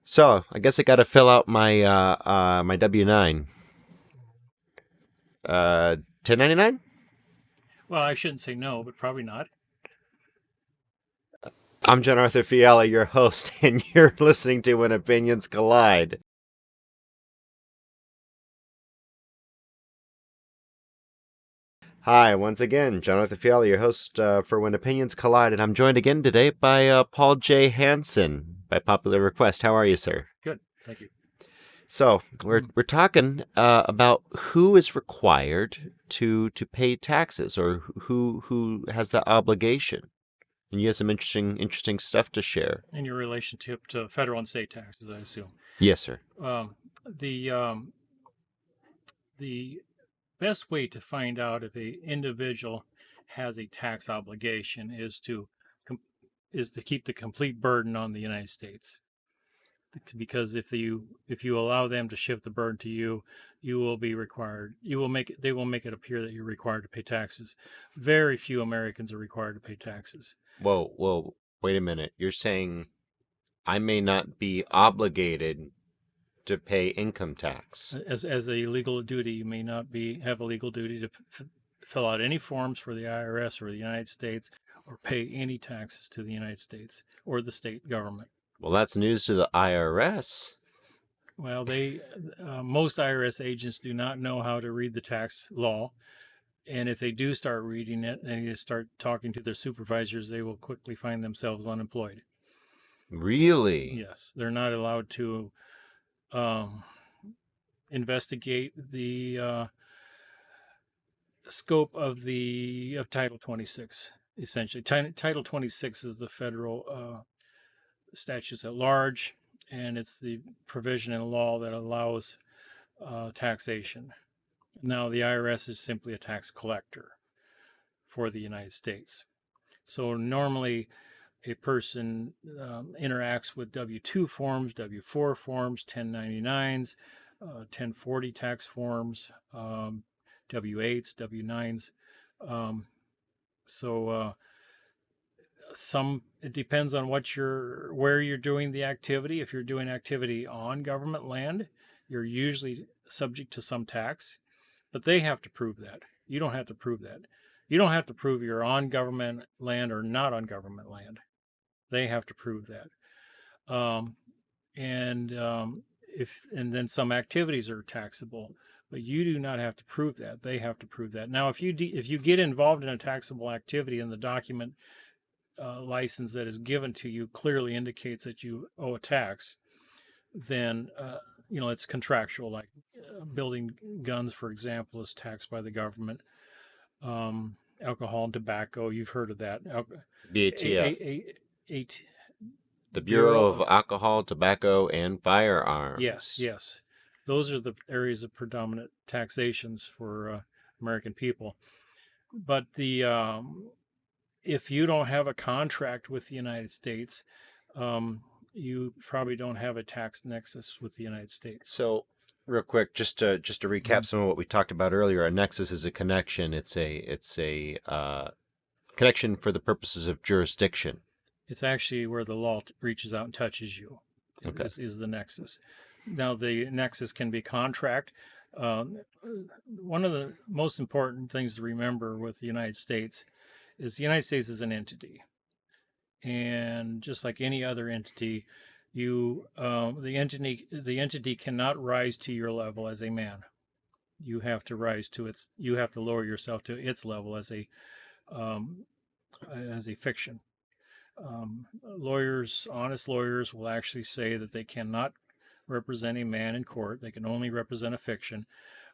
So I guess I got to fill out my W-9. 1099. Well, I shouldn't say no, but probably not. I'm John Arthur Fiala, your host, and you're listening to When Opinions Collide. Hi, once again, John Arthur Fiala, your host for When Opinions Collide, and I'm joined again today by Paul J. Hansen, by popular request. How are you, sir? Good, thank you. So we're talking about who is required to pay taxes, or who has that obligation. And you have some interesting stuff to share. In your relationship to federal and state taxes, I assume. Yes, sir. Um, the um, the best way to find out if a individual has a tax obligation is to keep the complete burden on the United States. Because if you allow them to shift the burden to you, you will be required. They will make it appear that you're required to pay taxes. Very few Americans are required to pay taxes. Whoa, wait a minute. You're saying I may not be obligated to pay income tax? As a legal duty, you may not have a legal duty to fill out any forms for the IRS or the United States or pay any taxes to the United States or the state government. Well, that's news to the IRS. Well, most IRS agents do not know how to read the tax law, and if they do start reading it and you start talking to their supervisors, they will quickly find themselves unemployed. Really? Yes, they're not allowed to um, investigate the scope of Title 26. Essentially, Title 26 is the federal statutes at large, and it's the provision in law that allows taxation. Now, the IRS is simply a tax collector for the United States. So normally, a person interacts with W-2 forms, W-4 forms, 1099s, 1040 tax forms, W-8s, W-9s. Um, so it depends on where you're doing the activity. If you're doing activity on government land, you're usually subject to some tax, but they have to prove that. You don't have to prove that. You don't have to prove you're on government land or not on government land. They have to prove that. And if and then some activities are taxable, but you do not have to prove that. They have to prove that. Now, if you get involved in a taxable activity and the document license that is given to you clearly indicates that you owe a tax, then it's contractual. Like building guns, for example, is taxed by the government. Alcohol and tobacco, you've heard of that. BATF. A The Bureau Bureau of of Alcohol, Tobacco, and Yes, Firearms. yes. Those are the areas of predominant taxations for American people. But the if you don't have a contract with the United States, you probably don't have a tax nexus with the United States. So, real quick, just to recap Mhm. some of what we talked about earlier, a nexus is a connection. It's a connection for the purposes of jurisdiction. It's actually where the law reaches out and touches you, Okay. is the nexus. Now, the nexus can be contract. Um, One of the most important things to remember with the United States is the United States is an entity, and just like any other entity, the entity cannot rise to your level as a man. You have to rise to its. You have to lower yourself to its level um, as a fiction. Honest lawyers, will actually say that they cannot represent a man in court. They can only represent a fiction.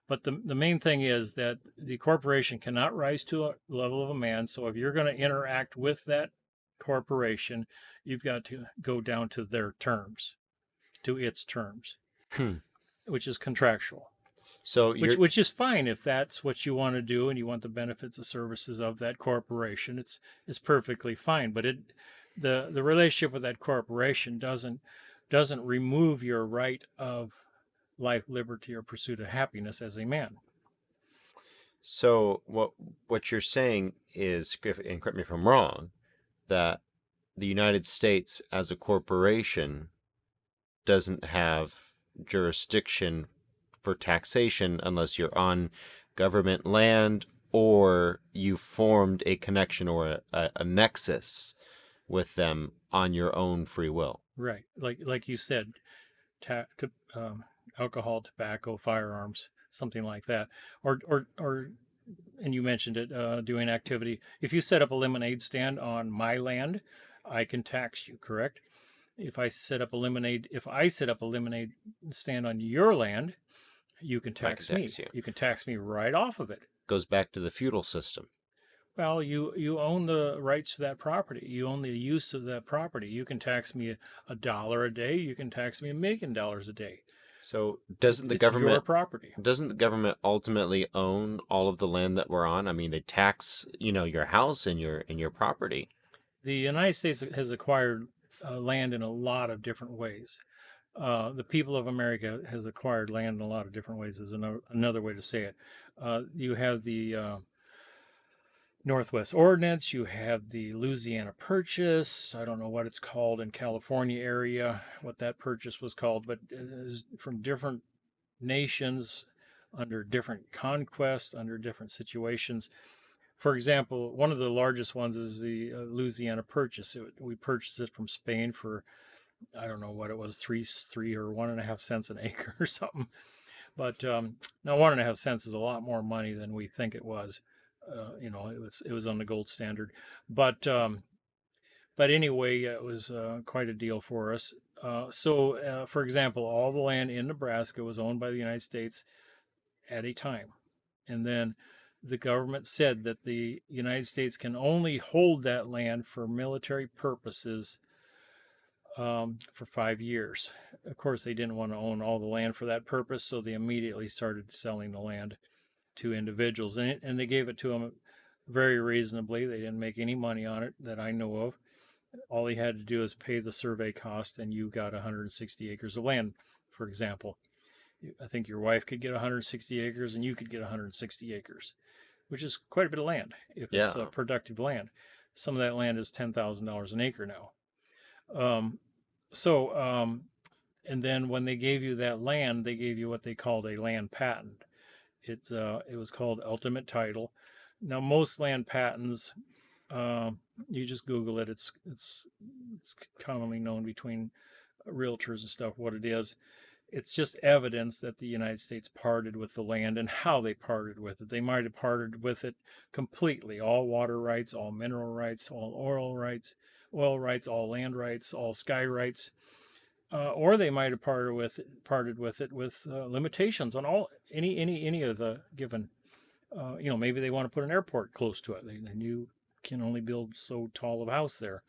But the main thing is that the corporation cannot rise to a level of a man. So if you're going to interact with that corporation, you've got to go down to their terms, to its terms, Hmm. which is contractual. So Which you're which is fine if that's what you want to do and you want the benefits and services of that corporation. It's perfectly fine. But the relationship with that corporation doesn't remove your right of life, liberty, or pursuit of happiness as a man. so what you're saying is, and correct me if I'm wrong, that the United States as a corporation doesn't have jurisdiction for taxation unless you're on government land or you formed a connection or a nexus with them on your own free will. Right. Like you said, ta- to, alcohol, tobacco, firearms, something like that. Or and you mentioned it, doing activity. If you set up a lemonade stand on my land, I can tax you, correct? If I set up a lemonade stand on your land, you can I can tax me. tax you. You can tax me right off of it. Goes back to the feudal system. Well, you own the rights to that property. You own the use of that property. You can tax me a dollar a day. You can tax me $1 million a day. So It's your property. doesn't the government ultimately own all of the land that we're on? I mean, they tax, your house and your property. The United States has acquired land in a lot of different ways. The people of America has acquired land in a lot of different ways. Is another way to say it. You have the Northwest Ordinance. You have the Louisiana Purchase. I don't know what it's called in California area, what that purchase was called, but from different nations under different conquests, under different situations. For example, one of the largest ones is the Louisiana Purchase. We purchased it from Spain for, I don't know what it was, three or 1.5 cents an acre or something. But now 1.5 cents is a lot more money than we think it was. It was on the gold standard, but anyway, it was quite a deal for us. For example, all the land in Nebraska was owned by the United States at a time, and then the government said that the United States can only hold that land for military purposes for 5 years. Of course, they didn't want to own all the land for that purpose, so they immediately started selling the land to individuals, and they gave it to them very reasonably. They didn't make any money on it that I know of. All he had to do is pay the survey cost, and you got 160 acres of land, for example. I think your wife could get 160 acres, and you could get 160 acres, which is quite a bit of land if it's Yeah. productive land. Some of that land is $10,000 an acre now. Um, so, and then when they gave you that land, they gave you what they called a land patent. It was called ultimate title. Now, most land patents, you just Google it. It's commonly known between realtors and stuff what it is. It's just evidence that the United States parted with the land and how they parted with it. They might have parted with it completely, all water rights, all mineral rights, all oil rights, all land rights, all sky rights. Or they might have parted with it with limitations on any of the given. Maybe they want to put an airport close to it, and you can only build so tall of a house there,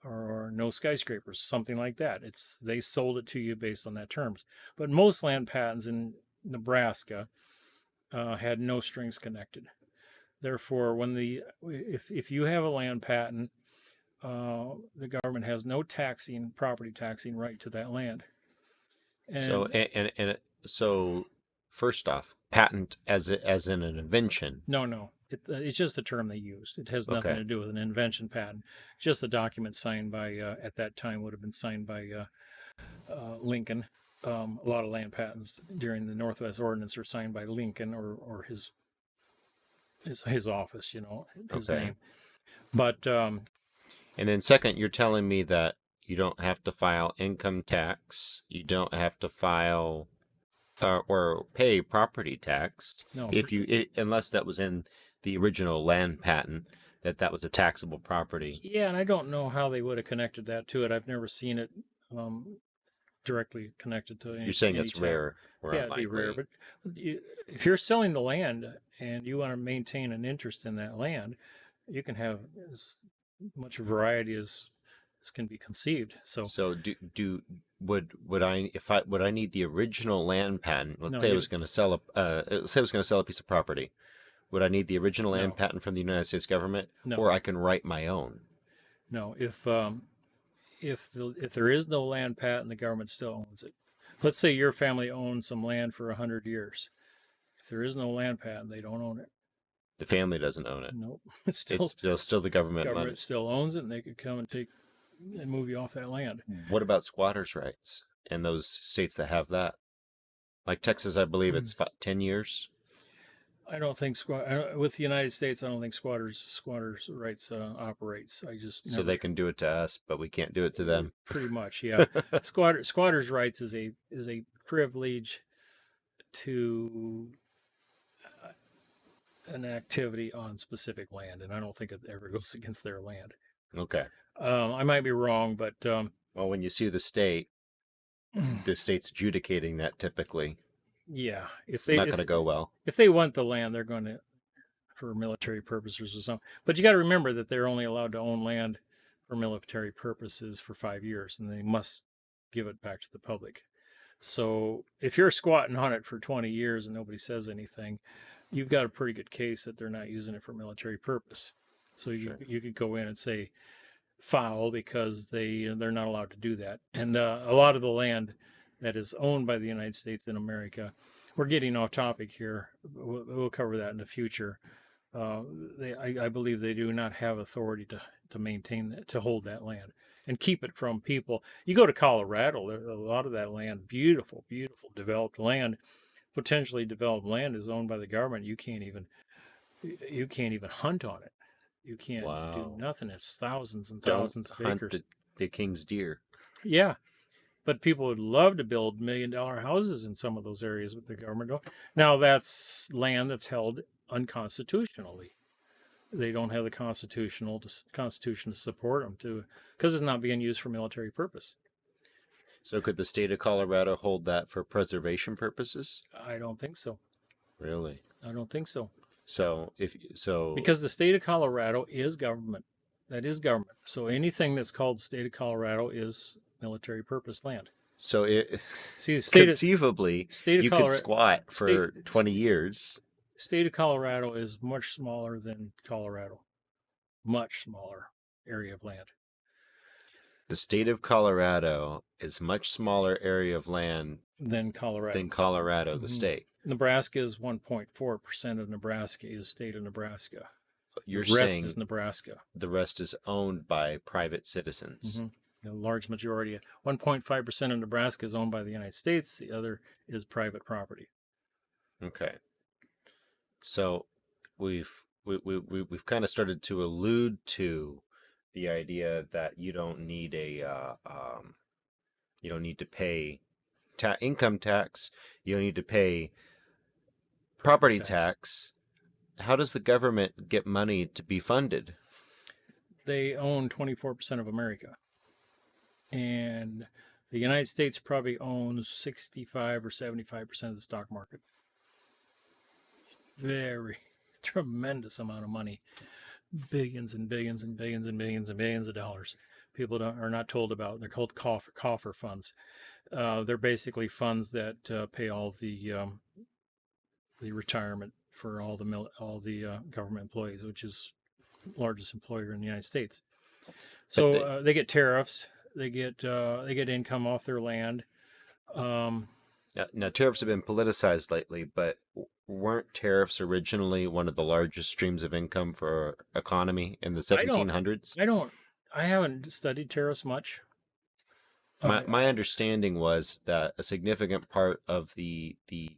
or no skyscrapers, something like that. They sold it to you based on that terms. But most land patents in Nebraska had no strings connected. Therefore, if you have a land patent, the government has no property taxing right to that land. So And so first off, patent as in an invention. no, it's just the term they used. It has nothing Okay. to do with an invention patent. Just the document signed by, at that time, would have been signed by Lincoln. A lot of land patents during the Northwest Ordinance are signed by Lincoln or his office, his Okay. name. But And then second, you're telling me that you don't have to file income tax, you don't have to file or pay property tax no, unless that was in the original land patent that was a taxable property. yeah, and I don't know how they would have connected that to it. I've never seen it directly connected to You're saying any it's tax. rare or Yeah, it'd be rare. unlikely. But if you're selling the land and you want to maintain an interest in that land, you can have as much variety as can be conceived. So So would I need the original land patent? Let's no, say I was going to sell let's say I was going to sell a piece of property. Would I need the original land no, patent from the United States government, no, or I can write my own? no. If there is no land patent, the government still owns it. Let's say your family owns some land for 100 years. If there is no land patent, they don't own it. The family doesn't own it. Nope. It's still the government money. Government still owns it, and they could come and move you off that land. What about squatters' rights? in those states that have that. Like Texas, I believe it's 10 years. I don't think with the United States, I don't think squatters rights operates. I just So never they can do it to us, but we can't do it to them. pretty much, yeah. Squatters rights is a privilege to an activity on specific land, and I don't think it ever goes against their land. Okay. I might be wrong, but Well, when you sue the state's adjudicating that typically. yeah, It's not going to go well. if they want the land, they're going to for military purposes or something. But you got to remember that they're only allowed to own land for military purposes for 5 years, and they must give it back to the public. So if you're squatting on it for 20 years and nobody says anything, you've got a pretty good case that they're not using it for military purpose. So you could go in and say foul because they're not allowed to do that. And a lot of the land that is owned by the United States in America, we're getting off topic here. We'll cover that in the future. I believe they do not have authority to maintain that, to hold that land and keep it from people. You go to Colorado, a lot of that land, beautiful, beautiful developed land, potentially developed land is owned by the government. You can't even hunt on it. You can't do nothing. It's thousands and thousands of acres. Hunt the king's deer. Yeah, but people would love to build $1 million houses in some of those areas with the government. Now that's land that's held unconstitutionally. They don't have the constitution to support them because it's not being used for military purpose. So could the state of Colorado hold that for preservation purposes? I don't think so. Really? I don't think so. So because the state of Colorado is government. That is government. So anything that's called the state of Colorado is military purpose land. So conceivably, you could squat for 20 years. State of Colorado is much smaller than Colorado. Much smaller area of land. The state of Colorado is much smaller area of land than Colorado. The state. Nebraska is 1.4% of Nebraska is state of Nebraska. You're the rest saying is Nebraska. The rest is owned by private citizens. A large majority, 1.5% of Nebraska is owned by the United States. The other is private property. Okay. So we've kind of started to allude to the idea that you don't need to pay income tax. You don't need to pay property tax. How does the government get money to be funded? They own 24% of America. And the United States probably owns 65 or 75% of the stock market. Very tremendous amount of money. Billions and billions and billions and billions and billions of dollars. People are not told about. They're called coffer funds. They're basically funds that pay all the retirement for all the government employees, which is the largest employer in the United States. So they get tariffs. They get income off their land. Now, tariffs have been politicized lately, but weren't tariffs originally one of the largest streams of income for our economy in the 1700s? I haven't studied tariffs much. My understanding was that a significant part of the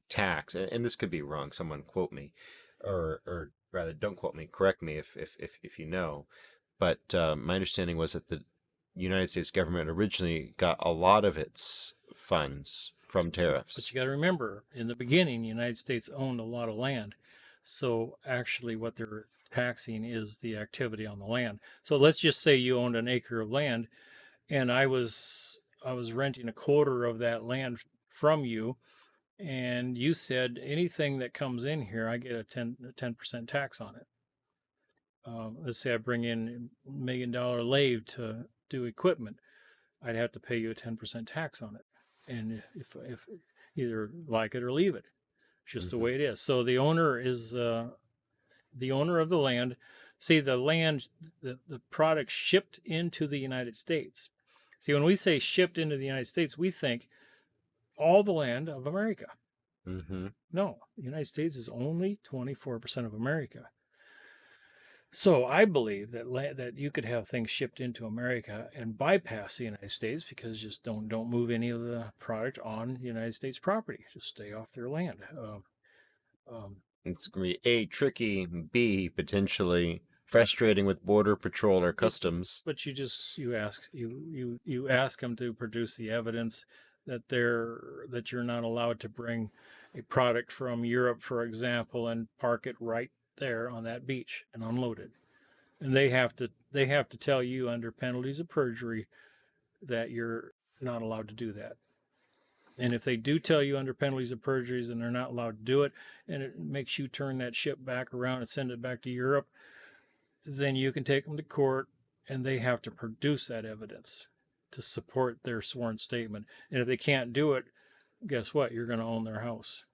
tax, and this could be wrong, someone quote me, or rather don't quote me, correct me if you know, but my understanding was that the United States government originally got a lot of its funds from tariffs. But you got to remember, in the beginning, the United States owned a lot of land. So actually what they're taxing is the activity on the land. So let's just say you owned an acre of land and I was renting a quarter of that land from you, and you said anything that comes in here, I get a 10% tax on it. Let's say I bring in $1 million lathe to do equipment, I'd have to pay you a 10% tax on it. And if either like it or leave it, it's just the way it is. So the owner is the owner of the land. See, the land, the product shipped into the United States. See, when we say shipped into the United States, we think all the land of America. No, the United States is only 24% of America. So I believe that that you could have things shipped into America and bypass the United States because just don't move any of the product on United States property. Just stay off their land. Um, It's going to be A, tricky, B, potentially frustrating with Border Patrol or but Customs. but you ask them to produce the evidence that you're not allowed to bring a product from Europe, for example, and park it right there on that beach and unload it. And they have to tell you under penalties of perjury that you're not allowed to do that. And if they do tell you under penalties of perjuries and they're not allowed to do it, and it makes you turn that ship back around and send it back to Europe, then you can take them to court and they have to produce that evidence to support their sworn statement. And if they can't do it, guess what? You're going to own their house.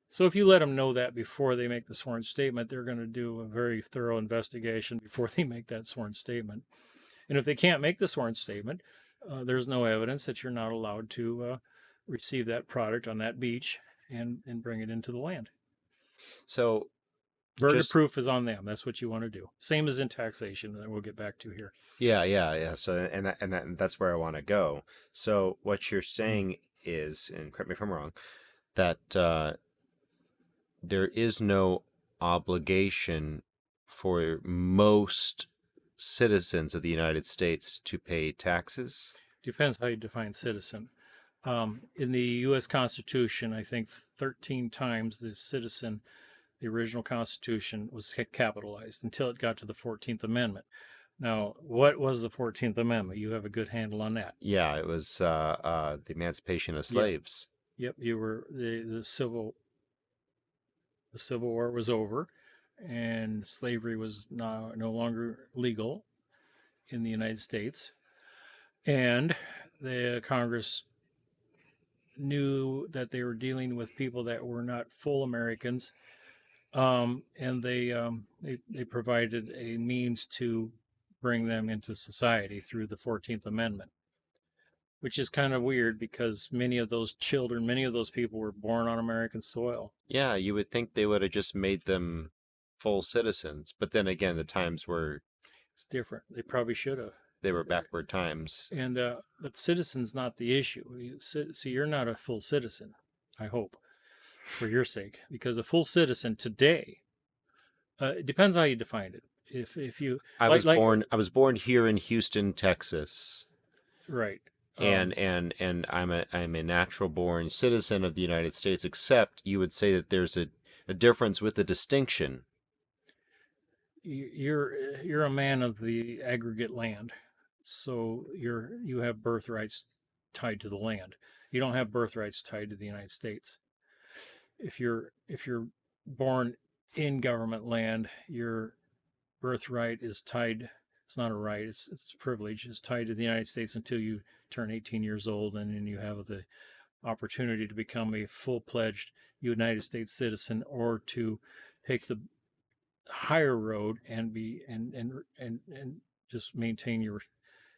So if you let them know that before they make the sworn statement, they're going to do a very thorough investigation before they make that sworn statement. And if they can't make the sworn statement, there's no evidence that you're not allowed to receive that product on that beach and bring it into the land. So Burden of just proof is on them. That's what you want to do. Same as in taxation that we'll get back to here. yeah. So and that's where I want to go. So what you're Mm. saying is, and correct me if I'm wrong, that there is no obligation for most citizens of the United States to pay taxes. Depends how you define citizen. In the U.S. Constitution, I think 13 times the citizen, the original Constitution, was capitalized until it got to the 14th Amendment. Now, what was the 14th Amendment? You have a good handle on that. Yeah, it was the emancipation of Yep. slaves. Yep. You were the Civil War was over, and slavery was no longer legal in the United States, and the Congress knew that they were dealing with people that were not full Americans, and they provided a means to bring them into society through the 14th Amendment, which is kind of weird because many of those children, many of those people were born on American soil. Yeah, you would think they would have just made them full citizens, but then again, the times were It's different. They probably should have. they were backward times. And but citizen's not the issue. See, you're not a full citizen. I hope, for your sake, because a full citizen today, it depends how you define it. If you I was born here in Houston, Texas, right, and I'm a natural born citizen of the United States, except you would say that there's a difference with the distinction. you're a man of the aggregate land, so you have birthrights tied to the land. You don't have birthrights tied to the United States. If you're born in government land, your birthright is tied. It's not a right. It's a privilege. It's tied to the United States until you turn 18 years old, and then you have the opportunity to become a full-pledged United States citizen, or to take the higher road and be and just maintain your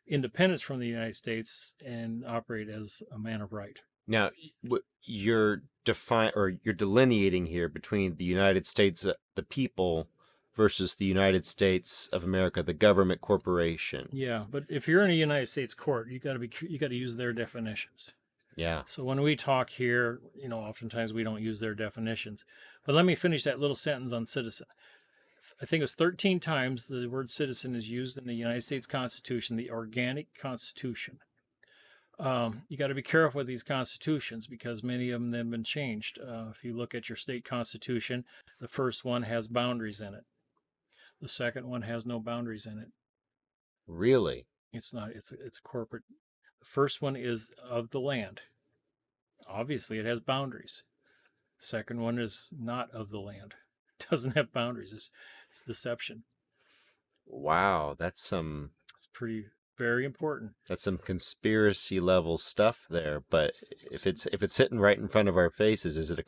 independence from the United States and operate as a man of right. Now, you're delineating here between the United States, the people, versus the United States of America, the government corporation. Yeah, but if you're in a United States court, you got to use their definitions. Yeah. So when we talk here, oftentimes we don't use their definitions. But let me finish that little sentence on citizen. I think it was 13 times the word citizen is used in the United States Constitution, the organic Constitution. You got to be careful with these constitutions because many of them have been changed. If you look at your state constitution, the first one has boundaries in it. The second one has no boundaries in it. Really? It's not. It's a corporate. The first one is of the land. Obviously, it has boundaries. The second one is not of the land. It doesn't have boundaries. It's deception. Wow, It's very important. that's some conspiracy level stuff there. But if it's sitting right in front of our faces, is it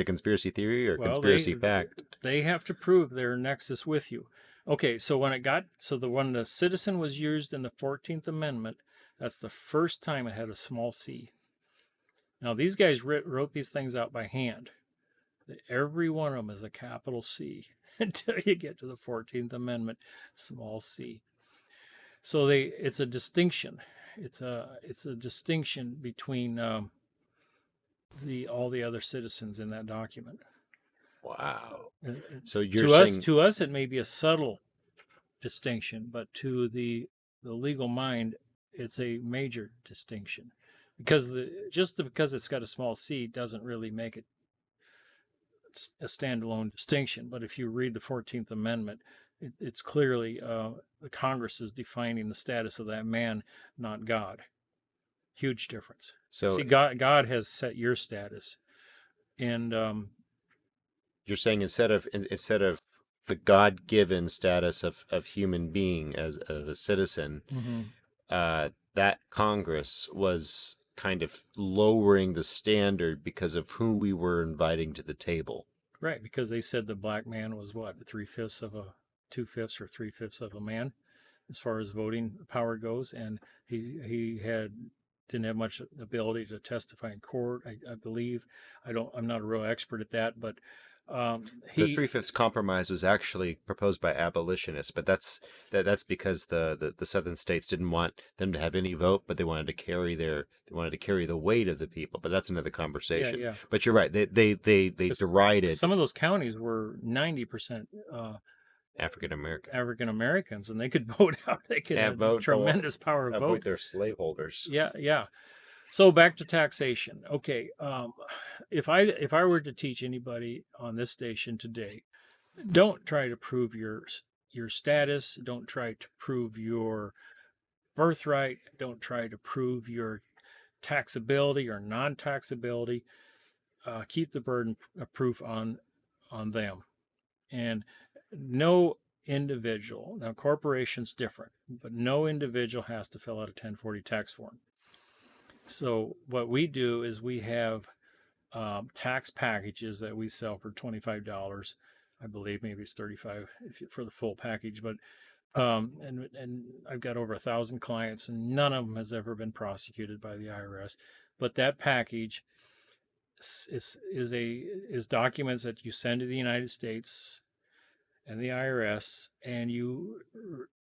a conspiracy theory or a Well, conspiracy fact? they have to prove their nexus with you. Okay, so when the citizen was used in the 14th Amendment, that's the first time it had a small c. Now these guys wrote these things out by hand. Every one of them is a capital C. until you get to the 14th Amendment, small c. So it's a distinction. It's a distinction between all the other citizens in that document. Wow. Uh, So you're saying to us, it may be a subtle distinction, but to the legal mind, it's a major distinction, because because it's got a small c doesn't really make it a standalone distinction. But if you read the 14th Amendment, it's clearly the Congress is defining the status of that man, not God. Huge difference. so See, God has set your status, and you're saying instead of the God-given status of human being as a citizen, that Congress was kind of lowering the standard because of who we were inviting to the table. right, because they said the black man was what, 3/5 of a 2/5 or 3/5 of a man, as far as voting power goes, and he didn't have much ability to testify in court. I believe I'm not a real expert at that, but The Three-Fifths Compromise was actually proposed by abolitionists, but that's because the southern states didn't want them to have any vote, but they wanted to carry the weight of the people. But that's another conversation. yeah. But you're right. They derided Some of those counties were 90% African American. African Americans, and they could vote out. They could have vote tremendous power of avoid vote. their slaveholders. Yeah. So back to taxation. Okay, if I were to teach anybody on this station today, don't try to prove your status. Don't try to prove your birthright. Don't try to prove your taxability or non-taxability. Keep the burden of proof on them. And no individual, now corporation's different, but no individual has to fill out a 1040 tax form. So what we do is we have tax packages that we sell for $25. I believe maybe it's 35 for the full package, but and I've got over 1,000 clients, and none of them has ever been prosecuted by the IRS. But that package is documents that you send to the United States and the IRS, and you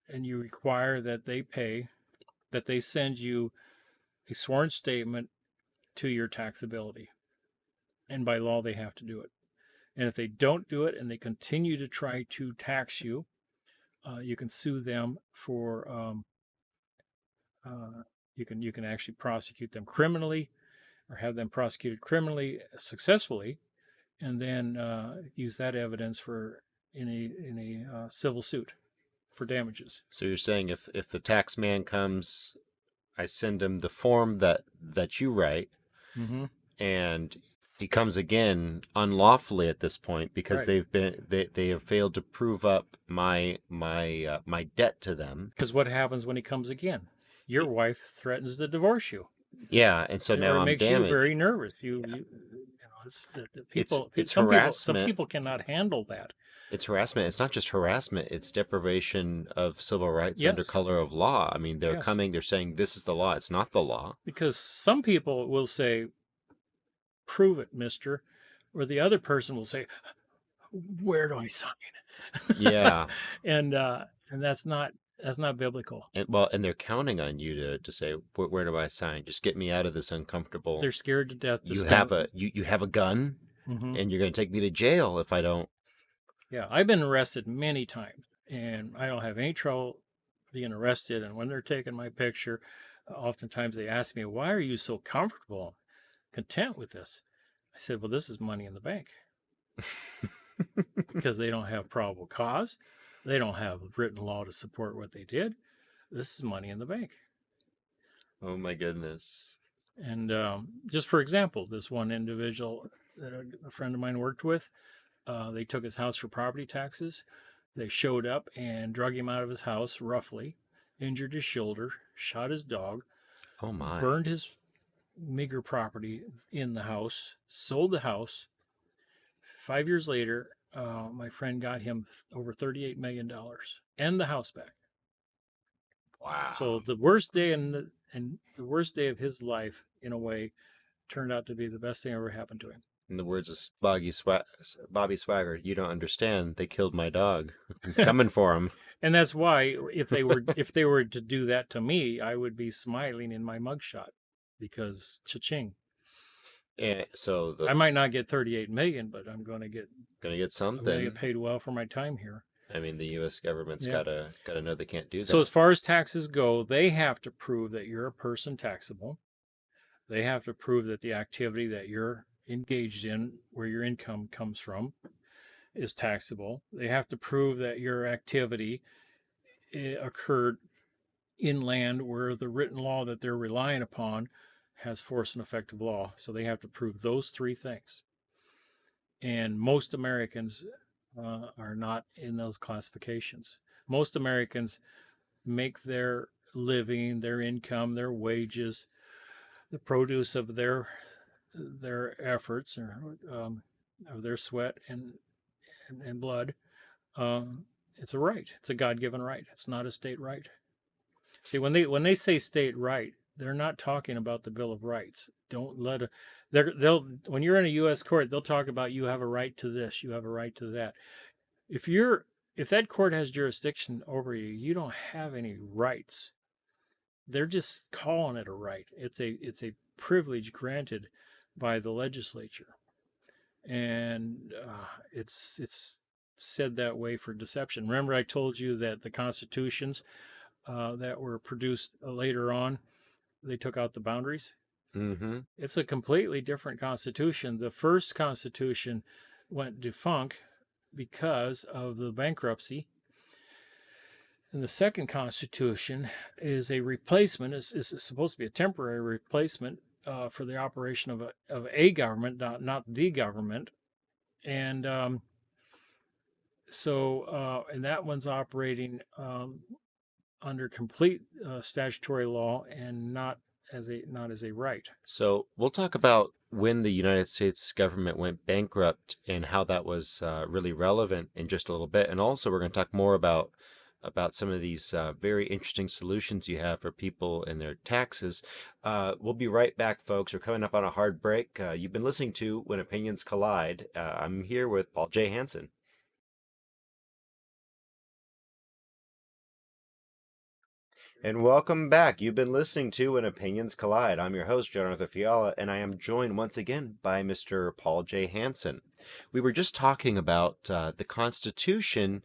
require that they send you a sworn statement to your taxability, and by law they have to do it. And if they don't do it and they continue to try to tax you, you can sue them for you can actually prosecute them criminally, or have them prosecuted criminally successfully, and then use that evidence in a civil suit for damages. So you're saying if the tax man comes, I send him the form that you write, Mm-hmm. and he comes again unlawfully at this point because Right. they have failed to prove up my debt to them. Because what happens when he comes again? Your wife threatens to divorce you. Yeah, and so now Or it I'm makes you damaged. very nervous. You know, it's the people. It's Some harassment. people cannot handle that. It's harassment. It's not just harassment. It's deprivation of civil rights Yes. under color of law. I mean, they're Yes. coming. They're saying this is the law. It's not the law. Because some people will say, "Prove it, Mister," or the other person will say, "Where do I sign?" Yeah, and that's not biblical. and they're counting on you to say where do I sign? Just get me out of this uncomfortable. They're scared to death. You have a gun, Mhm. and you're going to take me to jail if I don't. Yeah, I've been arrested many times, and I don't have any trouble being arrested. And when they're taking my picture, oftentimes they ask me, "Why are you so comfortable, content with this?" I said, "Well, this is money in the bank." Because they don't have probable cause, they don't have written law to support what they did. This is money in the bank. Oh my goodness. And just for example, this one individual that a friend of mine worked with, they took his house for property taxes. They showed up and drug him out of his house roughly, injured his shoulder, shot his dog, Oh my. burned his meager property in the house, sold the house. 5 years later, my friend got him over $38 million and the house back. Wow. So the worst day the worst day of his life, in a way, turned out to be the best thing ever happened to him. In the words of Bobby Swagger, you don't understand. They killed my dog. I'm coming for him. And that's why if they were to do that to me, I would be smiling in my mugshot because cha-ching. And so I might not get 38 million, but I'm going to get something. paid well for my time here. I mean, the U.S. government's Yeah. gotta know they can't do So as that. far as taxes go, they have to prove that you're a person taxable. They have to prove that the activity that you're engaged in, where your income comes from, is taxable. They have to prove that your activity occurred inland where the written law that they're relying upon has force and effect of law. So they have to prove those three things. And most Americans are not in those classifications. Most Americans make their living, their income, their wages, the produce of their efforts or of their sweat and blood. It's a right. It's a God-given right. It's not a state right. See, when they say state right, they're not talking about the Bill of Rights. Don't let a they'll when you're in a U.S. court, they'll talk about you have a right to this, you have a right to that. If you're if that court has jurisdiction over you, you don't have any rights. They're just calling it a right. It's a privilege granted by the legislature, and it's said that way for deception. Remember, I told you that the constitutions that were produced later on, they took out the boundaries. Mm-hmm. It's a completely different constitution. The first constitution went defunct because of the bankruptcy. And the second constitution is a replacement, is supposed to be a temporary replacement for the operation of a government, not the government. And and that one's operating under complete statutory law and not as a right. So we'll talk about when the United States government went bankrupt and how that was really relevant in just a little bit, and also we're going to talk more about some of these very interesting solutions you have for people and their taxes. We'll be right back, folks. We're coming up on a hard break. You've been listening to When Opinions Collide. I'm here with Paul J. Hansen. And welcome back. You've been listening to When Opinions Collide. I'm your host, Jonathan Fiala, and I am joined once again by Mr. Paul J. Hansen. We were just talking about the Constitution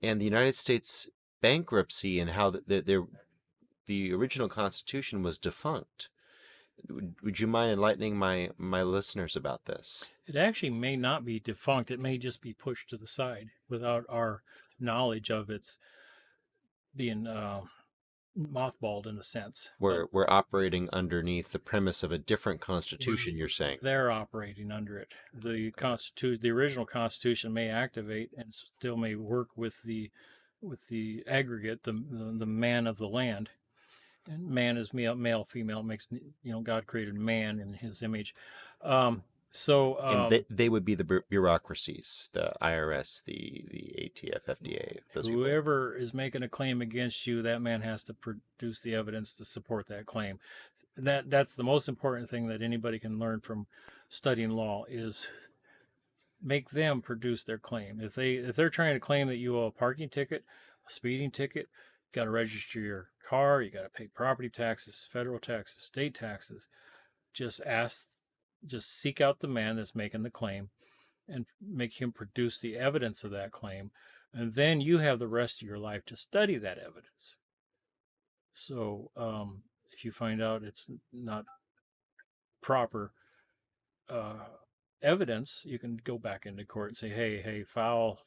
and the United States bankruptcy and how the original Constitution was defunct. Would you mind enlightening my listeners about this? It actually may not be defunct. It may just be pushed to the side without our knowledge of its being mothballed in a sense. We're operating underneath the premise of a different Constitution, you're saying? They're operating under it. The original Constitution may activate and still may work with the aggregate, the man of the land. And man is male, female. Makes God created man in His image. And they would be the bureaucracies, the IRS, the ATF, FDA. Those whoever is making a claim against you, that man has to produce the evidence to support that claim. That's the most important thing that anybody can learn from studying law is make them produce their claim. If they're trying to claim that you owe a parking ticket, a speeding ticket, you got to register your car, you got to pay property taxes, federal taxes, state taxes. Just seek out the man that's making the claim and make him produce the evidence of that claim. And then you have the rest of your life to study that evidence. So if you find out it's not proper evidence, you can go back into court and say, hey, foul,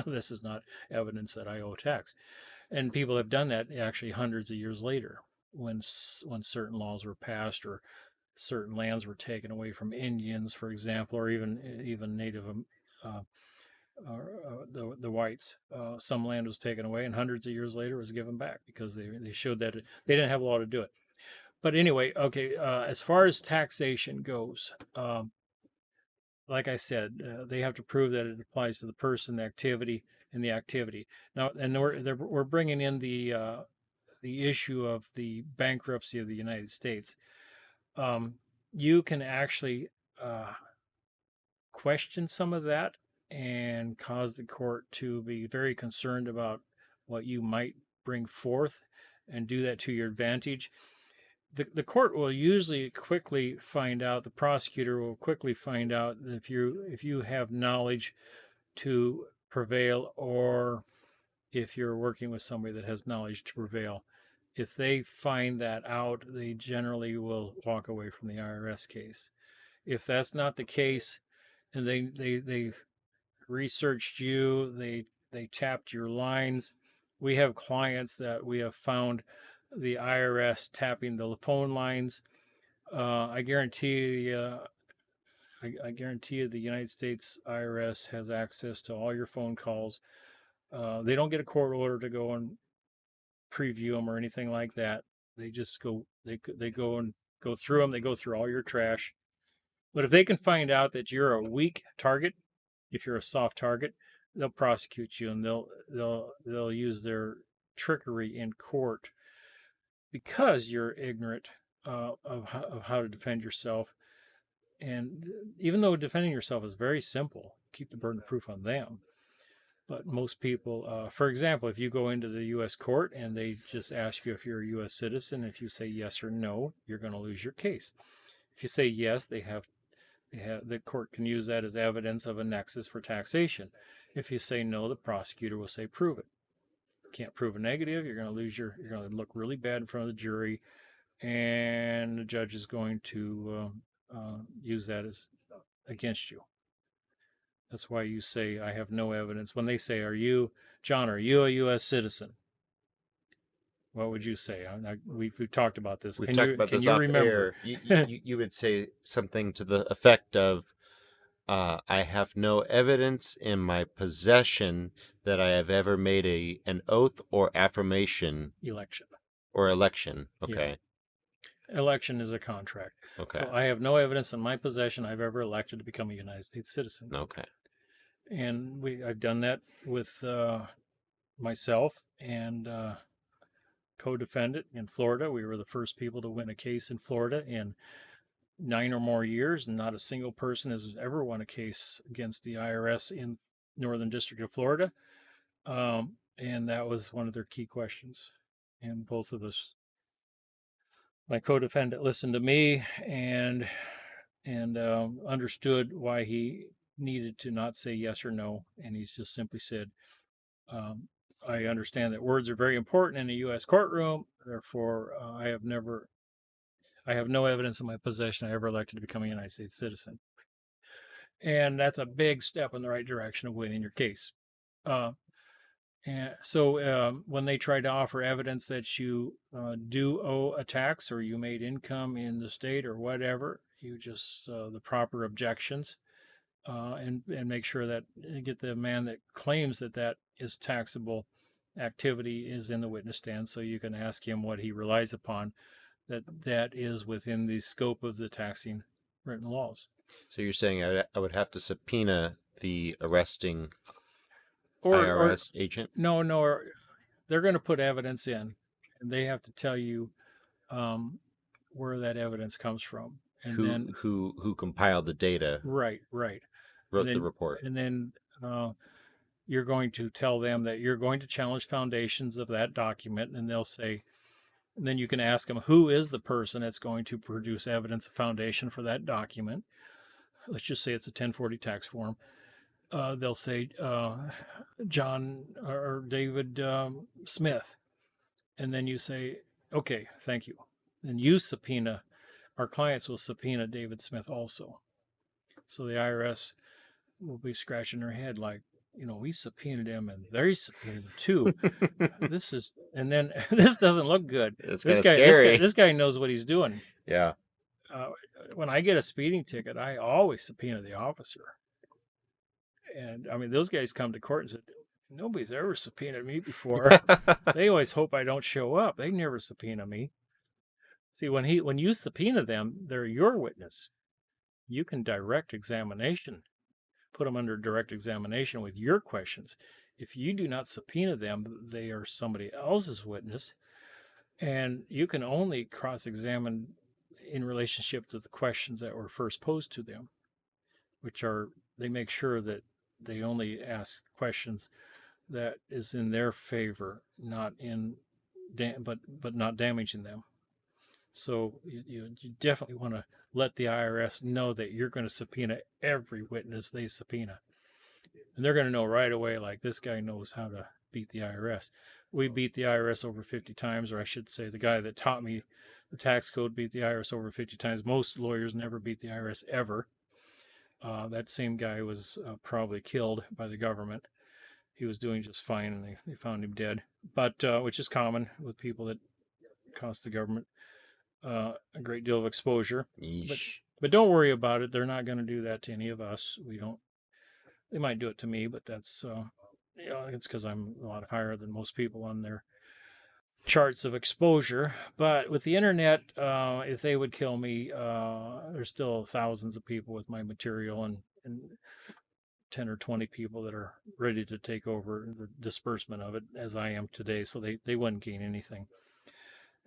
this is not evidence that I owe tax. And people have done that actually hundreds of years later when certain laws were passed or certain lands were taken away from Indians, for example, or even Native the whites. Some land was taken away, and hundreds of years later was given back because they showed that they didn't have law to do it. But anyway, okay. As far as taxation goes, like I said, they have to prove that it applies to the person, the activity, and the activity. Now, and we're bringing in the issue of the bankruptcy of the United States. You can actually question some of that and cause the court to be very concerned about what you might bring forth and do that to your advantage. The court will usually quickly find out, the prosecutor will quickly find out if you have knowledge to prevail, or if you're working with somebody that has knowledge to prevail. If they find that out, they generally will walk away from the IRS case. If that's not the case, and they've researched you, they tapped your lines. We have clients that we have found the IRS tapping the phone lines. I guarantee I guarantee you the United States IRS has access to all your phone calls. They don't get a court order to go and preview them or anything like that. They just go they go and go through them. They go through all your trash. But if they can find out that you're a weak target, if you're a soft target, they'll prosecute you, and they'll use their trickery in court because you're ignorant of how to defend yourself. And even though defending yourself is very simple, keep the burden of proof on them. But most people, for example, if you go into the U.S. court and they just ask you if you're a U.S. citizen, if you say yes or no, you're going to lose your case. If you say yes, the court can use that as evidence of a nexus for taxation. If you say no, the prosecutor will say prove it. Can't prove a negative, you're going to you're going to look really bad in front of the jury, and the judge is going to use that as against you. That's why you say, I have no evidence. When they say, John, are you a U.S. citizen? What would you say? We've talked about this. We talked about this off air. You would say something to the effect of, I have no evidence in my possession that I have ever made an oath or affirmation. Election. Okay. Yeah. Election is a contract. Okay. So I have no evidence in my possession I've ever elected to become a United States citizen. Okay. And I've done that with myself and co-defendant in Florida. We were the first people to win a case in Florida in 9 or more years, and not a single person has ever won a case against the IRS in Northern District of Florida. And that was one of their key questions. And both of us, my co-defendant listened to me and understood why he needed to not say yes or no. And he's just simply said, I understand that words are very important in a U.S. courtroom. Therefore, I have no evidence in my possession I ever elected to become a United States citizen. And that's a big step in the right direction of winning your case. And so when they try to offer evidence that you do owe a tax, or you made income in the state or whatever, you just the proper objections and make sure that you get the man that claims that is taxable activity is in the witness stand, so you can ask him what he relies upon that is within the scope of the taxing written laws. So you're saying I would have to subpoena the arresting IRS agent? No, they're going to put evidence in, and they have to tell you where that evidence comes from, and who compiled the data. Right. Wrote the report. And then you're going to tell them that you're going to challenge foundations of that document, and they'll say, and then you can ask them, who is the person that's going to produce evidence of foundation for that document? Let's just say it's a 1040 tax form. They'll say John or David Smith. And then you say, okay, thank you. Then you subpoena, our clients will subpoena David Smith also. So the IRS will be scratching their head like, we subpoenaed him and they subpoenaed him too. And then this doesn't look good. It's kind of scary. This guy knows what he's doing. Yeah. When I get a speeding ticket, I always subpoena the officer. And I mean, those guys come to court and said, nobody's ever subpoenaed me before. They always hope I don't show up. They never subpoena me. See, when you subpoena them, they're your witness. You can direct examination, put them under direct examination with your questions. If you do not subpoena them, they are somebody else's witness, and you can only cross-examine in relationship to the questions that were first posed to them. they make sure that they only ask questions that is in their favor, not in but not damaging them. So you definitely want to let the IRS know that you're going to subpoena every witness they subpoena. And they're going to know right away, like, this guy knows how to beat the IRS. We beat the IRS over 50 times, or I should say, the guy that taught me the tax code beat the IRS over 50 times. Most lawyers never beat the IRS ever. That same guy was probably killed by the government. He was doing just fine, and they found him dead. But which is common with people that cost the government a great deal of exposure. Yeesh. But don't worry about it. They're not going to do that to any of us. We don't. They might do it to me, but that's it's because I'm a lot higher than most people on their charts of exposure. But with the internet, if they would kill me, there's still thousands of people with my material, and 10 or 20 people that are ready to take over the disbursement of it as I am today. So they wouldn't gain anything.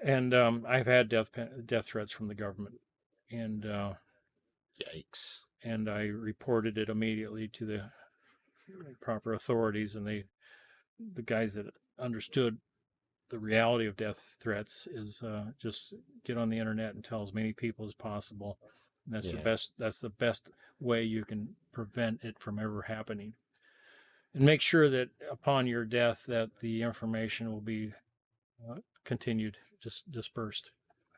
And I've had death threats from the government, and Yikes. and I reported it immediately to the proper authorities, and the guys that understood the reality of death threats is just get on the internet and tell as many people as possible. And that's Yeah. the best. That's the best way you can prevent it from ever happening. And make sure that upon your death, that the information will be continued, just dispersed,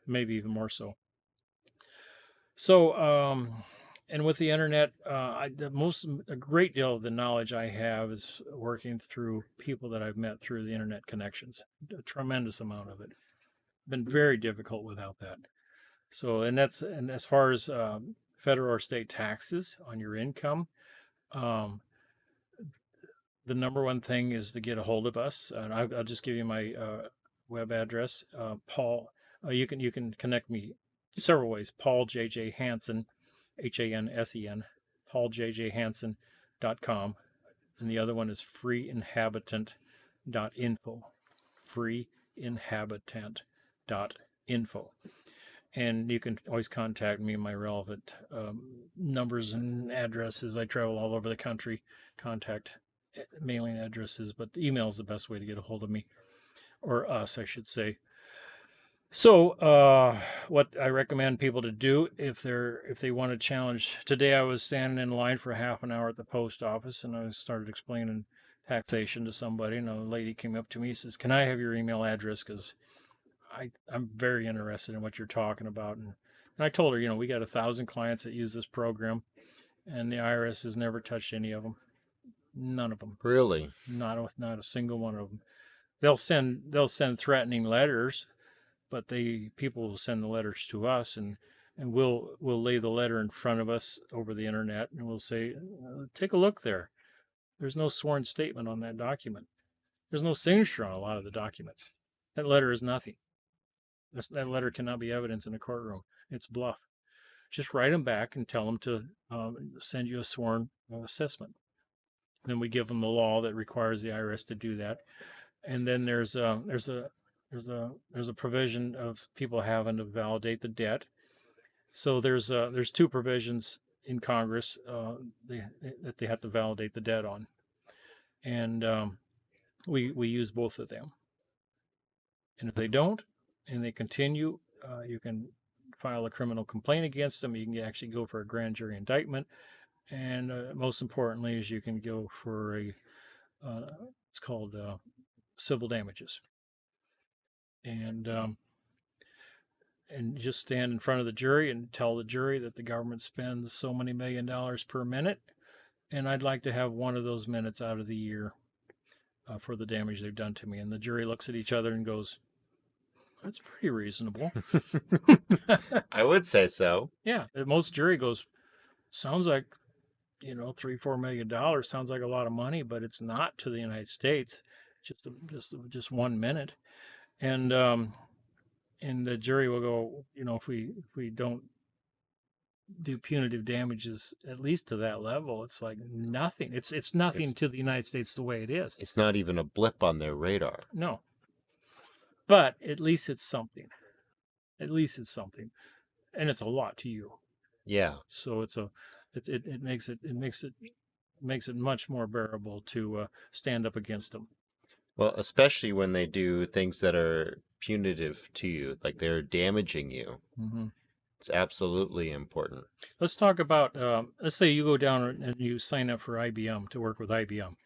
maybe even more so. So, and with the internet, a great deal of the knowledge I have is working through people that I've met through the internet connections. A tremendous amount of it. Been very difficult without that. So, and as far as federal or state taxes on your income, um, the number one thing is to get a hold of us. And I'll just give you my web address. Paul, you can connect me several ways. Paul JJ Hansen, Hansen, pauljjhansen.com. And the other one is freeinhabitant.info. Freeinhabitant.info. And you can always contact me. My relevant numbers and addresses. I travel all over the country. Contact mailing addresses, but email is the best way to get a hold of me, or us, I should say. So, what I recommend people to do if they want to challenge. Today, I was standing in line for half an hour at the post office, and I started explaining taxation to somebody, and a lady came up to me and says, "Can I have your email address? Because I'm very interested in what you're talking about." And I told her, we got 1,000 clients that use this program, and the IRS has never touched any of them. None of them. Really? Not a single one of them. They'll send threatening letters, but people will send the letters to us, and we'll lay the letter in front of us over the internet, and we'll say, take a look there. There's no sworn statement on that document. There's no signature on a lot of the documents. That letter is nothing. That letter cannot be evidence in a courtroom. It's bluff. Just write them back and tell them to send you a sworn assessment. Then we give them the law that requires the IRS to do that. And then there's a provision of people having to validate the debt. So there's two provisions in Congress that they have to validate the debt on, and we use both of them. And if they don't, and they continue, you can file a criminal complaint against them. You can actually go for a grand jury indictment, and most importantly, is you can go for it's called civil damages. And just stand in front of the jury and tell the jury that the government spends so many $1 million per minute, and I'd like to have one of those minutes out of the year for the damage they've done to me. And the jury looks at each other and goes, "That's pretty reasonable." I would say so. Yeah, most jury goes, "Sounds like, $3-4 million sounds like a lot of money, but it's not to the United States. Just 1 minute." And the jury will go, if we don't do punitive damages at least to that level, it's like nothing. It's nothing to the United States the way it is. It's not even a blip on their radar. No. But at least it's something. At least it's something. And it's a lot to you. Yeah. So it's It makes it much more bearable to stand up against them. Well, especially when they do things that are punitive to you, like they're damaging you. Mm-hmm. It's absolutely important. Let's talk about. Let's say you go down and you sign up for IBM to work with IBM,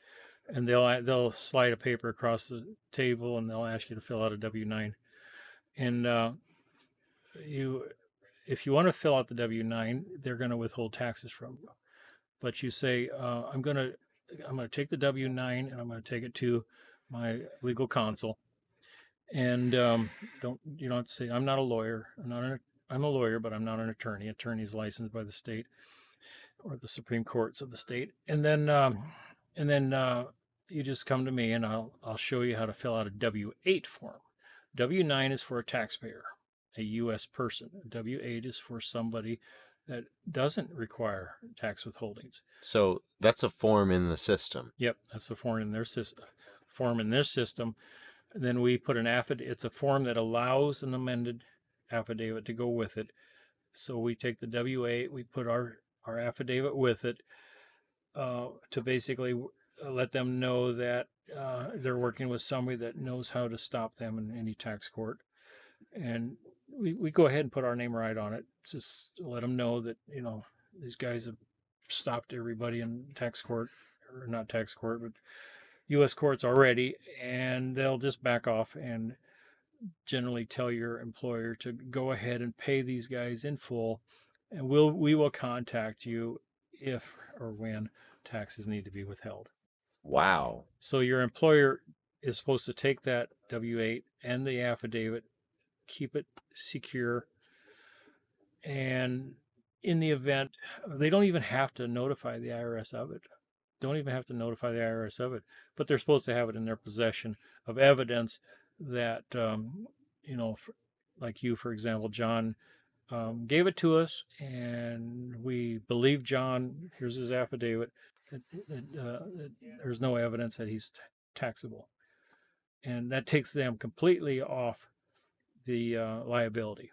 and they'll slide a paper across the table and they'll ask you to fill out a W-9. And you, if you want to fill out the W-9, they're going to withhold taxes from you. But you say, I'm gonna take the W-9 and I'm gonna take it to my legal counsel. And you don't say I'm not a lawyer. I'm a lawyer, but I'm not an attorney. Attorney's licensed by the state or the Supreme Courts of the state. And then you just come to me and I'll show you how to fill out a W-8 form. W-9 is for a taxpayer, a U.S. person. W-8 is for somebody that doesn't require tax withholdings. So that's a form in the system. Yep, that's the form in their system. And then we put an affidavit. It's a form that allows an amended affidavit to go with it. So we take the W-8, we put our affidavit with it to basically let them know that they're working with somebody that knows how to stop them in any tax court. And we go ahead and put our name right on it. Just let them know that, these guys have stopped everybody in tax court, or not tax court, but U.S. courts already, and they'll just back off and generally tell your employer to go ahead and pay these guys in full, and we will contact you if or when taxes need to be withheld. Wow. So your employer is supposed to take that W-8 and the affidavit, keep it secure, and in the event, they don't even have to notify the IRS of it. But they're supposed to have it in their possession of evidence that, like you, for example, John gave it to us, and we believe John. Here's his affidavit. That there's no evidence that he's taxable, and that takes them completely off the liability.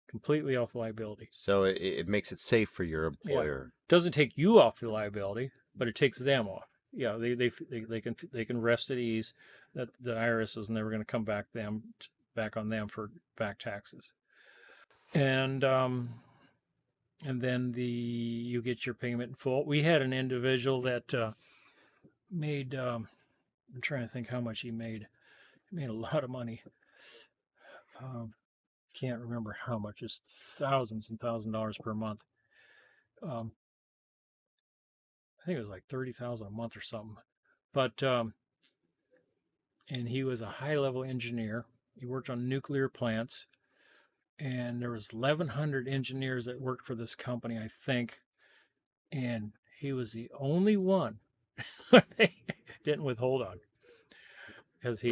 Completely off liability. So it makes it safe for your employer. Yeah. Doesn't take you off the liability, but it takes them off. Yeah, they can rest at ease that the IRS is never going to come back on them for back taxes. And then you get your payment in full. We had an individual that made. I'm trying to think how much he made. He made a lot of money. Can't remember how much. It's thousands and thousands of dollars per month. I think it was like $30,000 a month or something. But and he was a high-level engineer. He worked on nuclear plants, and there was 1,100 engineers that worked for this company, I think, and he was the only one they didn't withhold on. Because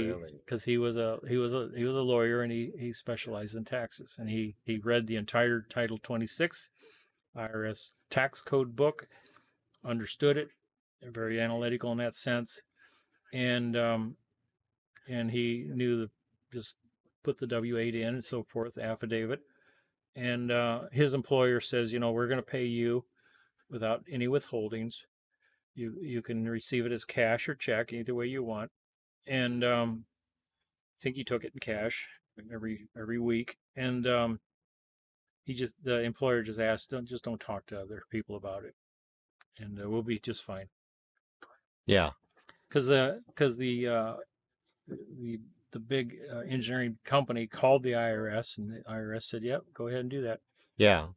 he was a lawyer, and he specialized in taxes, and he read the entire Title 26 IRS tax code book, understood it, very analytical in that sense, and he knew just put the W-8 in and so forth, affidavit, and his employer says, we're going to pay you without any withholdings. You can receive it as cash or check, either way you want. And I think he took it in cash every week. And the employer just asked, don't talk to other people about it, and we'll be just fine. Yeah, because the big engineering company called the IRS, and the IRS said, "Yep, go ahead and do that." yeah.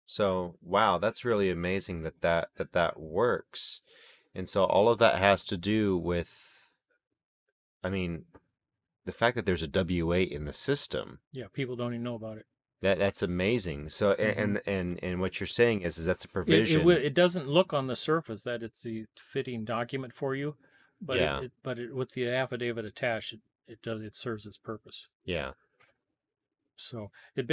So wow, that's really amazing that works. And so all of that has to do with, I mean, the fact that there's a W-8 in the system. Yeah, people don't even know about it. That's amazing. So and what you're saying is that's a provision. It doesn't look on the surface that it's the fitting document for you, but Yeah. With the affidavit attached, it serves its purpose. Yeah. So it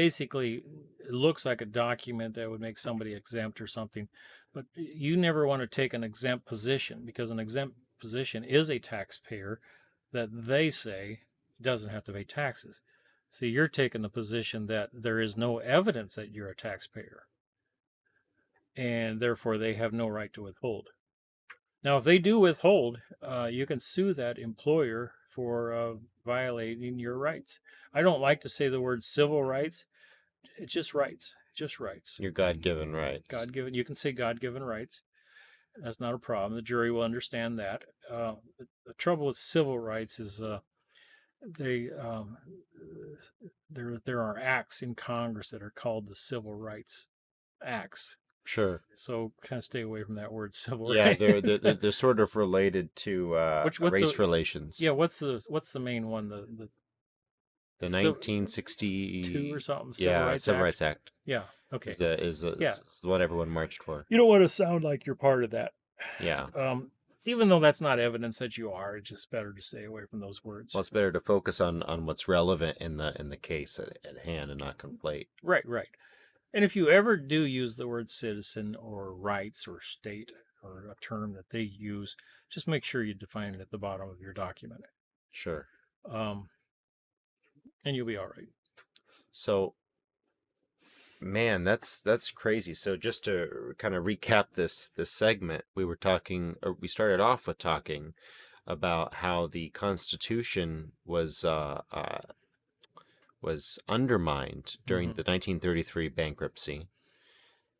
looks like a document that would make somebody exempt or something, but you never want to take an exempt position, because an exempt position is a taxpayer that they say doesn't have to pay taxes. So you're taking the position that there is no evidence that you're a taxpayer. and therefore they have no right to withhold. Now, if they do withhold, you can sue that employer for violating your rights. I don't like to say the word civil rights. It's just rights. Just rights. Your God-given rights. God given. You can say God given rights. That's not a problem. The jury will understand that. The trouble with civil rights is they there are acts in Congress that are called the Civil Rights Acts. Sure. So kind of stay away from that word civil Yeah, rights. they're sort of related to What's race the relations. yeah? What's the main one? The Civ, 2 or 1960, something Civil yeah, Rights Civil Act. Rights Act Yeah. Okay. Yeah. is the one everyone marched for. You don't want to sound like you're part of that. Yeah. Even though that's not evidence that you are, it's just better to stay away from those words. Well, it's better to focus on what's relevant in the case at hand and not conflate. Right. Right. And if you ever do use the word citizen or rights or state or a term that they use, just make sure you define it at the bottom of your document. Sure. Um, and you'll be all right. So, man, that's crazy. So just to kind of recap this segment, we started off with talking about how the Constitution was undermined during the 1933 bankruptcy,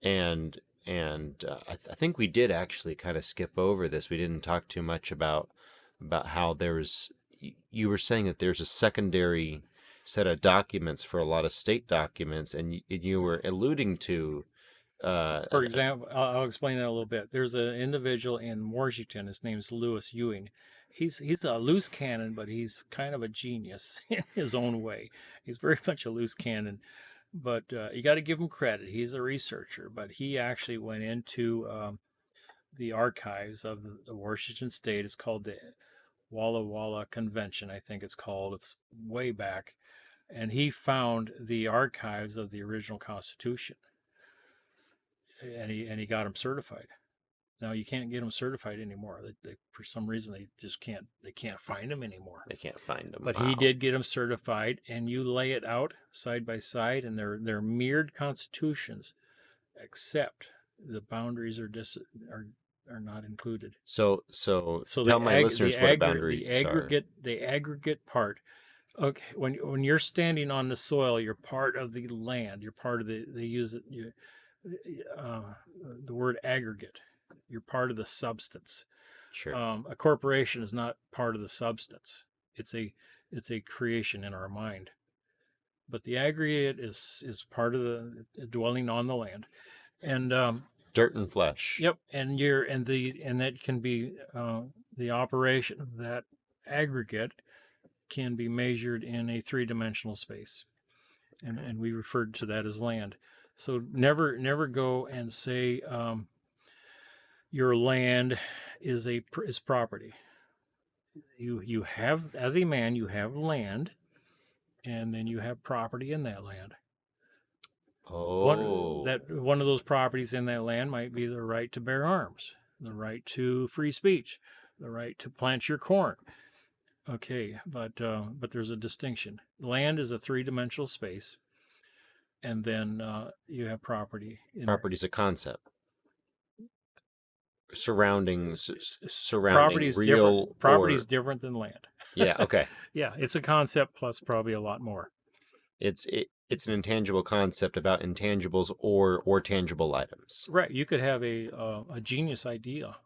and I think we did actually kind of skip over this. We didn't talk too much about how there's you were saying that there's a secondary set of documents for a lot of state documents, and you were alluding to For example, I'll explain that a little bit. There's an individual in Washington. His name's Lewis Ewing. He's a loose cannon, but he's kind of a genius in his own way. He's very much a loose cannon, but you got to give him credit. He's a researcher, but he actually went into the archives of the Washington State. It's called the Walla Walla Convention, I think it's called. It's way back, and he found the archives of the original Constitution, and he got them certified. Now you can't get them certified anymore. For some reason they just can't find them anymore. they can't find them. But Wow. he did get them certified, and you lay it out side by side, and they're mirrored constitutions, except the boundaries are not included. So So tell my listeners what a boundary the aggregate part. Okay, when you're standing on the soil, you're part of the land. You're part of they use it. The word aggregate. You're part of the substance. Sure. A corporation is not part of the substance. It's a creation in our mind. But the aggregate is part of the dwelling on the land, and dirt and flesh. yep. And that can be the operation of that aggregate can be measured in a three-dimensional space, and we referred to that as land. So never go and say your land is property. You have, as a man, you have land, and then you have property in that land. Oh. One of those properties in that land might be the right to bear arms, the right to free speech, the right to plant your corn. Okay, but there's a distinction. Land is a three-dimensional space, and then you have property. Property is a concept surrounding Property's real different. Property's different than land. Yeah. Okay. Yeah, it's a concept plus probably a lot more. It's an intangible concept about intangibles or tangible items. Right. You could have a genius idea.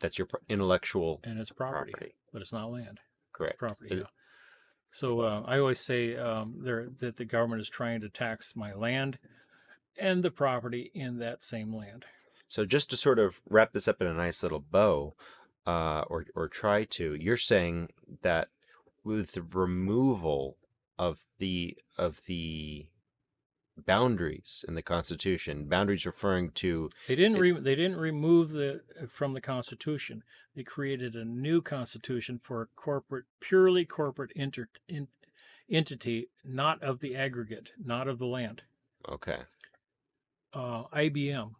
That's your intellectual and it's property, but it's not land. Correct. It's property. Yeah. So I always say that the government is trying to tax my land and the property in that same land. So just to sort of wrap this up in a nice little bow, or try to, you're saying that with the removal of the boundaries in the Constitution, boundaries referring to they didn't remove from the Constitution. They created a new Constitution for a purely corporate entity, not of the aggregate, not of the land. Okay. IBM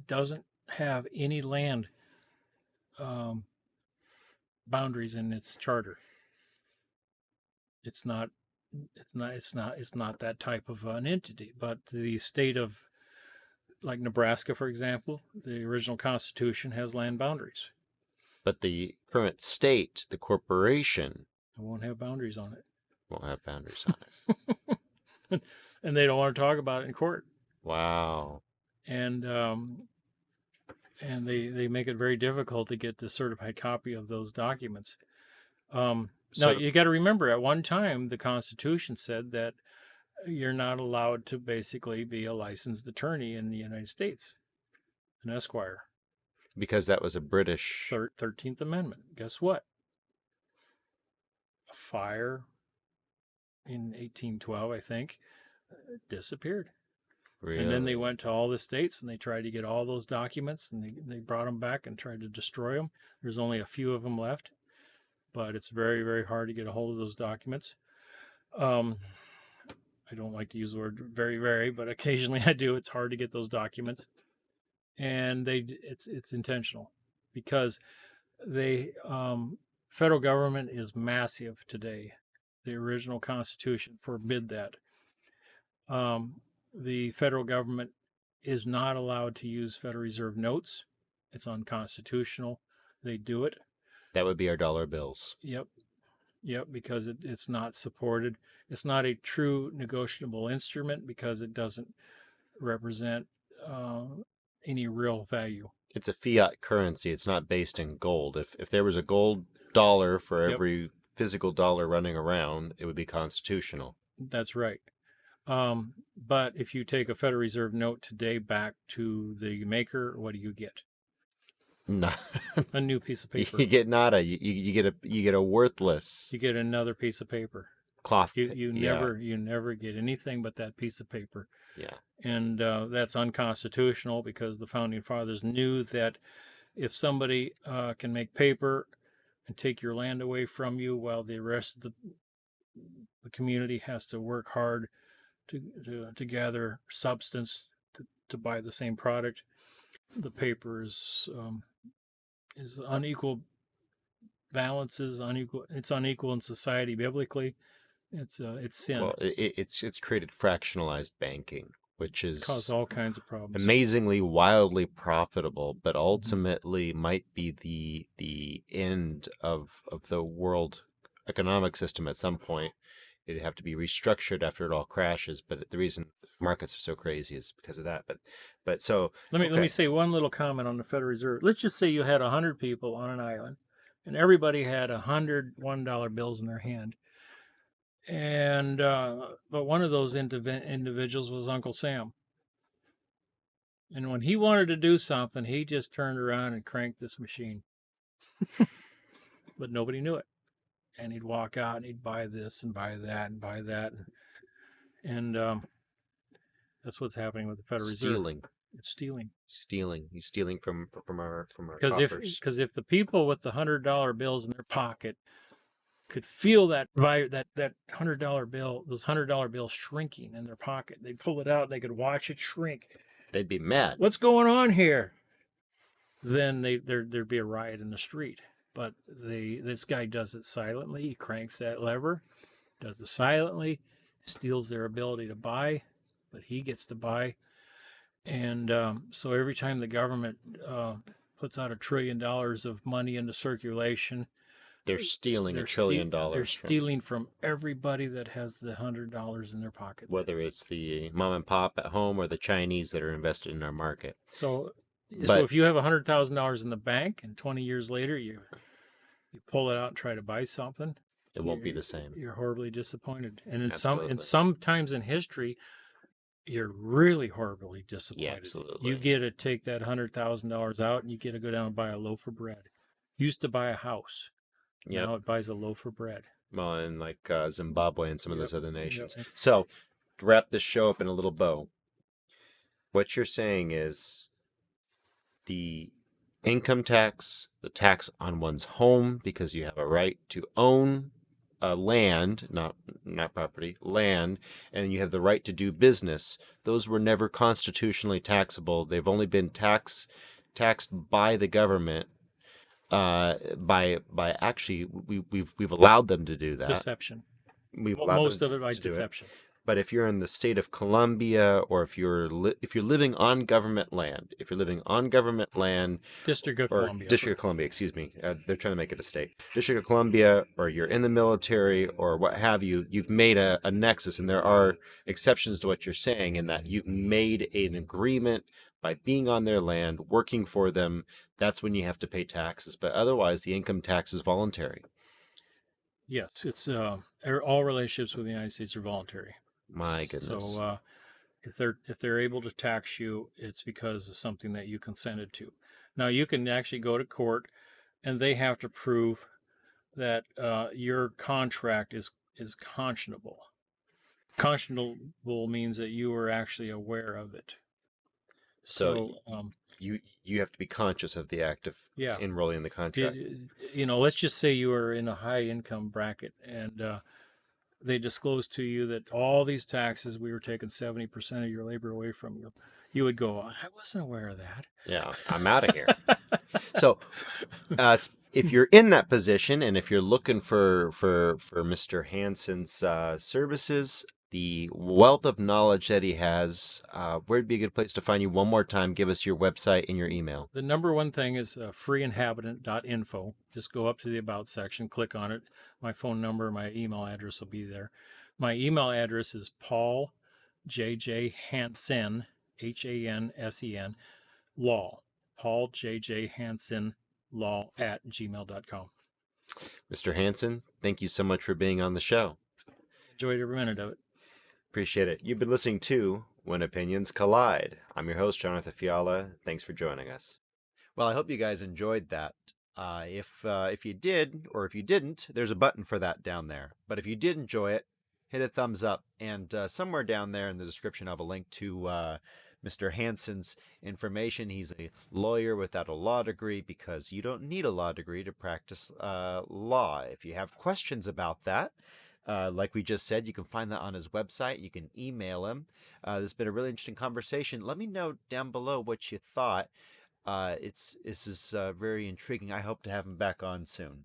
doesn't have any land boundaries in its charter. It's not that type of an entity. But the state of Like Nebraska, for example, the original Constitution has land boundaries. But the current state, the corporation, It won't have boundaries on won't have boundaries on it. And they don't want to talk about it in court. Wow. And they make it very difficult to get the certified copy of those documents. Now, So you got to remember, at one time, the Constitution said that you're not allowed to basically be a licensed attorney in the United States, an esquire. because that was a British 13th Amendment. Guess what? A fire in 1812, I think, disappeared. really. And then they went to all the states and they tried to get all those documents, and they brought them back and tried to destroy them. There's only a few of them left, but it's very, very hard to get a hold of those documents. I don't like to use the word very, very, but occasionally I do. It's hard to get those documents, and it's intentional because they federal government is massive today. The original Constitution forbid that. The federal government is not allowed to use Federal Reserve notes. It's unconstitutional. They do it. That would be our dollar bills. Yep, because it's not supported. It's not a true negotiable instrument because it doesn't represent any real value. It's a fiat currency. It's not based in gold. If there was a gold dollar for every physical dollar running around, it would be constitutional. That's right. But if you take a Federal Reserve note today back to the maker, what do you get? No. A new piece of paper. You get nada. You get a worthless. You get another piece of paper. Cloth. You never get anything but that piece of paper. Yeah. And that's unconstitutional because the founding fathers knew that if somebody can make paper and take your land away from you while the rest of the community has to work hard to gather substance to buy the same product, the paper is unequal balances, unequal. It's unequal in society biblically. It's sin. Well, it's created fractionalized banking, which is cause all kinds of problems. Amazingly, wildly profitable, but ultimately might be the end of the world economic system at some point. It'd have to be restructured after it all crashes. But the reason markets are so crazy is because of that. But so let me say one little comment on the Federal Reserve. Let's just say you had 100 people on an island, and everybody had 100 $1 bills in their hand. And but one of those individuals was Uncle Sam. And when he wanted to do something, he just turned around and cranked this machine. But nobody knew it. And he'd walk out and he'd buy this and buy that and buy that. And that's what's happening with the Federal Reserve. It's stealing. He's stealing from our because if the people with the $100 bills in their pocket could feel that $100 bill, those $100 bills shrinking in their pocket, they'd pull it out and they could watch it shrink. They'd be mad. What's going on here? Then there'd be a riot in the street. But this guy does it silently. He cranks that lever, does it silently, steals their ability to buy, but he gets to buy. And so every time the government puts out $1 trillion of money into circulation, they're stealing $1 trillion. They're stealing from everybody that has the $100 in their pocket. Whether it's the mom and pop at home or the Chinese that are invested in our market. So if you have $100,000 in the bank and 20 years later you pull it out and try to buy something, it won't be the same. You're horribly disappointed. And sometimes in history, you're really horribly disappointed. Yeah, absolutely. You get to take that $100,000 out and you get to go down and buy a loaf of bread. Used to buy a house. Yep. Now it buys a loaf of bread. Well, in like Zimbabwe and some of those other nations. Yep. So, to wrap this show up in a little bow, what you're saying is the income tax, the tax on one's home, because you have a right to own land, not property, land, and you have the right to do business. Those were never constitutionally taxable. They've only been taxed by the government. By actually, we've allowed them to do that. Deception. We've most of it by deception. But if you're in the state of Columbia, or if you're living on government land, District of or Columbia, District of Columbia, excuse me, they're trying to make it a state. District of Columbia, or you're in the military, or what have you, you've made a nexus, and there are exceptions to what you're saying, in that you've made an agreement by being on their land, working for them. That's when you have to pay taxes. But otherwise, the income tax is voluntary. yes, it's all relationships with the United States are voluntary. My goodness. So if they're able to tax you, it's because of something that you consented to. Now you can actually go to court, and they have to prove that your contract is conscionable. Conscionable means that you were actually aware of it. So So you have to be conscious of the act of yeah, enrolling in the contract. let's just say you are in a high income bracket, and they disclose to you that all these taxes, we were taking 70% of your labor away from you. You would go, I wasn't aware of that. Yeah, I'm out of here. So, if you're in that position, and if you're looking for Mr. Hansen's services, the wealth of knowledge that he has, where'd be a good place to find you? One more time, give us your website and your email. The number one thing is freeinhabitant.info. Just go up to the About section, click on it. My phone number, my email address will be there. My email address is Paul J.J. Hansen, Hansen, law. Paul J.J. Hansen, law @gmail.com. Mr. Hansen, thank you so much for being on the show. Enjoyed every minute of it. Appreciate it. You've been listening to When Opinions Collide. I'm your host, Jonathan Fiala. Thanks for joining us. Well, I hope you guys enjoyed that. If you did, or if you didn't, there's a button for that down there. But if you did enjoy it, hit a thumbs up. And somewhere down there in the description, I'll have a link to Mr. Hansen's information. He's a lawyer without a law degree, because you don't need a law degree to practice law. If you have questions about that, like we just said, you can find that on his website. You can email him. This has been a really interesting conversation. Let me know down below what you thought. This is very intriguing. I hope to have him back on soon.